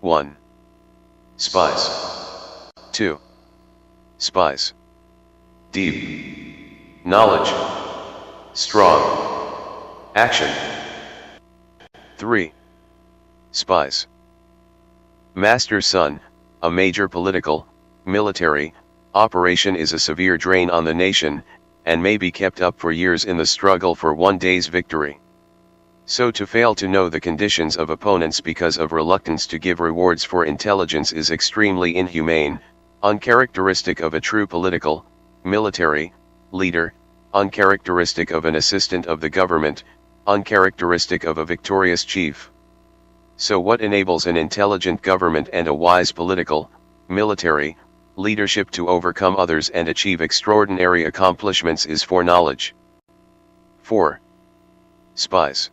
1. Spies. 2. Spies. Deep. Knowledge. Strong. Action. 3. Spies. Master Son, a major political, military, operation is a severe drain on the nation, and may be kept up for years in the struggle for one day's victory. So to fail to know the conditions of opponents because of reluctance to give rewards for intelligence is extremely inhumane, uncharacteristic of a true political, military, leader, uncharacteristic of an assistant of the government, uncharacteristic of a victorious chief. So what enables an intelligent government and a wise political, military, leadership to overcome others and achieve extraordinary accomplishments is foreknowledge. 4. Spies.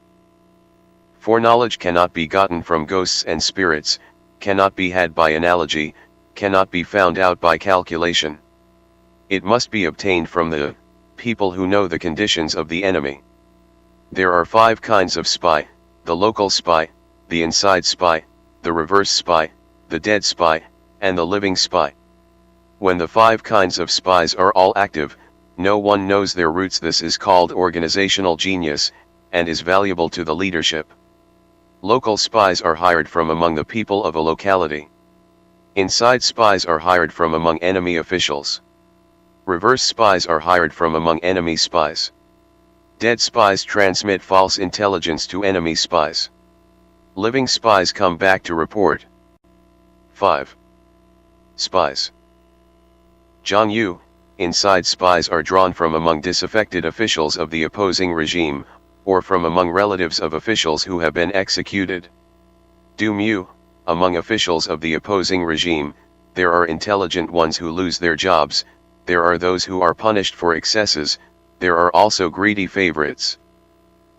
Foreknowledge cannot be gotten from ghosts and spirits, cannot be had by analogy, cannot be found out by calculation. It must be obtained from the people who know the conditions of the enemy. There are 5 kinds of spy: the local spy, the inside spy, the reverse spy, the dead spy, and the living spy. When the 5 kinds of spies are all active, no one knows their roots. This is called organizational genius, and is valuable to the leadership. Local spies are hired from among the people of a locality. Inside spies are hired from among enemy officials. Reverse spies are hired from among enemy spies. Dead spies transmit false intelligence to enemy spies. Living spies come back to report. 5. Spies. John Yu, inside spies are drawn from among disaffected officials of the opposing regime, or from among relatives of officials who have been executed. Do Moo, among officials of the opposing regime, there are intelligent ones who lose their jobs, there are those who are punished for excesses, there are also greedy favorites.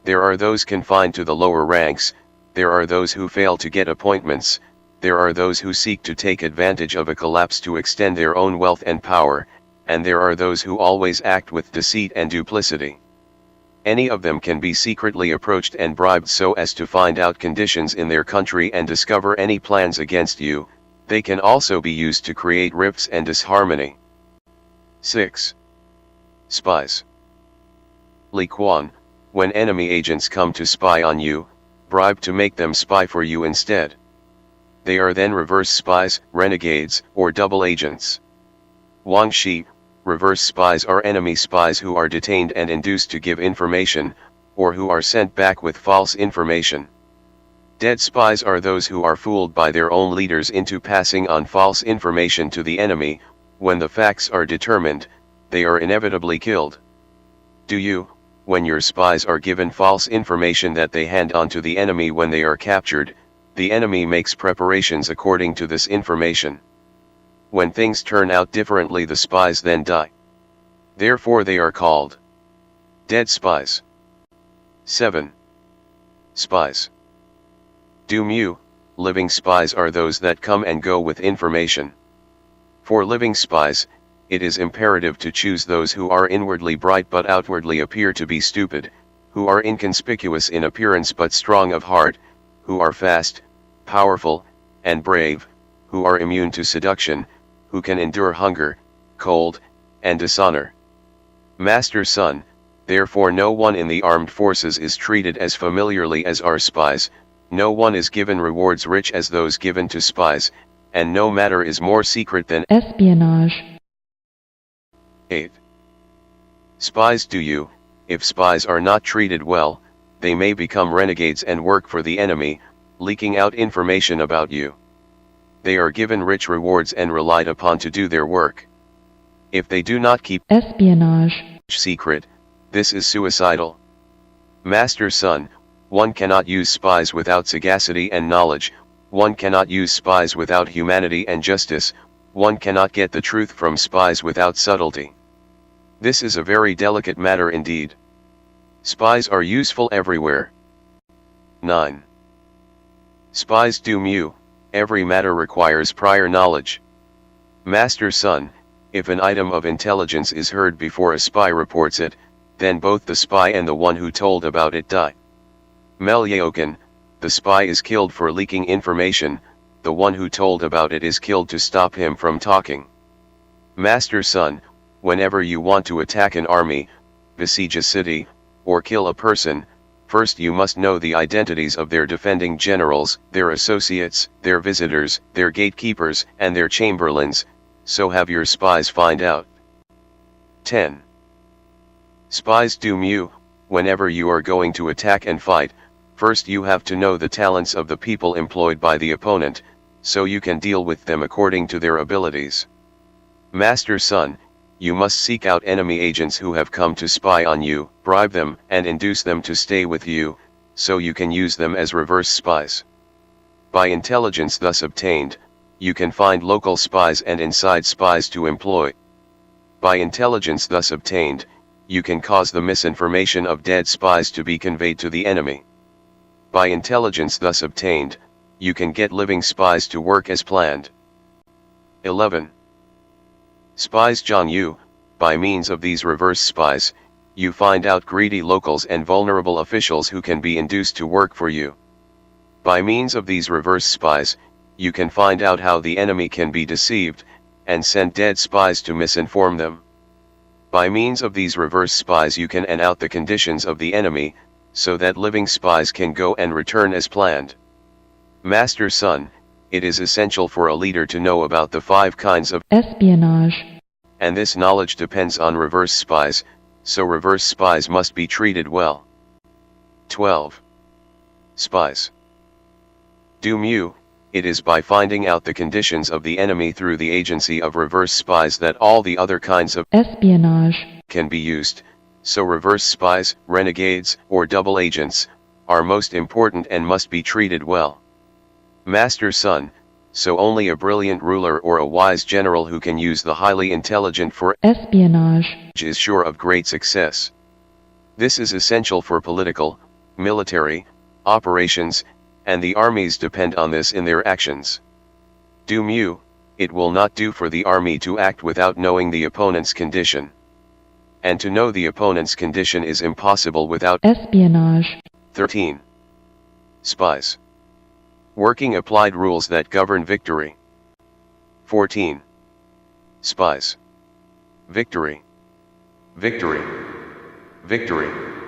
There are those confined to the lower ranks, there are those who fail to get appointments, there are those who seek to take advantage of a collapse to extend their own wealth and power, and there are those who always act with deceit and duplicity. Any of them can be secretly approached and bribed so as to find out conditions in their country and discover any plans against you. They can also be used to create rifts and disharmony. 6. Spies. Li Quan, when enemy agents come to spy on you, bribe to make them spy for you instead. They are then reverse spies, renegades, or double agents. Wang Shi, reverse spies are enemy spies who are detained and induced to give information, or who are sent back with false information. Dead spies are those who are fooled by their own leaders into passing on false information to the enemy. When the facts are determined, they are inevitably killed. Do you, when your spies are given false information that they hand on to the enemy when they are captured, the enemy makes preparations according to this information. When things turn out differently, the spies then die. Therefore they are called dead spies. 7. Spies. Do Moo, living spies are those that come and go with information. For living spies, it is imperative to choose those who are inwardly bright but outwardly appear to be stupid, who are inconspicuous in appearance but strong of heart, who are fast, powerful, and brave, who are immune to seduction, who can endure hunger, cold, and dishonor. Master Son, therefore no one in the armed forces is treated as familiarly as are spies, no one is given rewards rich as those given to spies, and no matter is more secret than espionage. 8. Spies do you, if spies are not treated well, they may become renegades and work for the enemy, leaking out information about you. They are given rich rewards and relied upon to do their work. If they do not keep espionage secret, this is suicidal. Master Son, one cannot use spies without sagacity and knowledge, one cannot use spies without humanity and justice, one cannot get the truth from spies without subtlety. This is a very delicate matter indeed. Spies are useful everywhere. 9. Spies do Moo, every matter requires prior knowledge. Master Son, if an item of intelligence is heard before a spy reports it, then both the spy and the one who told about it die. Mel Yaokan, the spy is killed for leaking information, the one who told about it is killed to stop him from talking. Master son, whenever you want to attack an army, besiege a city, or kill a person, first you must know the identities of their defending generals, their associates, their visitors, their gatekeepers, and their chamberlains, so have your spies find out. 10. Spies Do Moo, whenever you are going to attack and fight, first you have to know the talents of the people employed by the opponent, so you can deal with them according to their abilities. Master son, you must seek out enemy agents who have come to spy on you, bribe them, and induce them to stay with you, so you can use them as reverse spies. By intelligence thus obtained, you can find local spies and inside spies to employ. By intelligence thus obtained, you can cause the misinformation of dead spies to be conveyed to the enemy. By intelligence thus obtained, you can get living spies to work as planned. 11. Spies Do You, by means of these reverse spies, you find out greedy locals and vulnerable officials who can be induced to work for you. By means of these reverse spies, you can find out how the enemy can be deceived, and send dead spies to misinform them. By means of these reverse spies you can out the conditions of the enemy, so that living spies can go and return as planned. Master son, it is essential for a leader to know about the 5 kinds of espionage, and this knowledge depends on reverse spies, so reverse spies must be treated well. 12. Spies Do Moo, it is by finding out the conditions of the enemy through the agency of reverse spies that all the other kinds of espionage can be used, so reverse spies, renegades, or double agents, are most important and must be treated well. Master son, so only a brilliant ruler or a wise general who can use the highly intelligent for espionage is sure of great success. This is essential for political, military, operations, and the armies depend on this in their actions. Do Moo, it will not do for the army to act without knowing the opponent's condition. And to know the opponent's condition is impossible without espionage. 13. Spies working applied rules that govern victory. 14. Spies. Victory. Victory. Victory.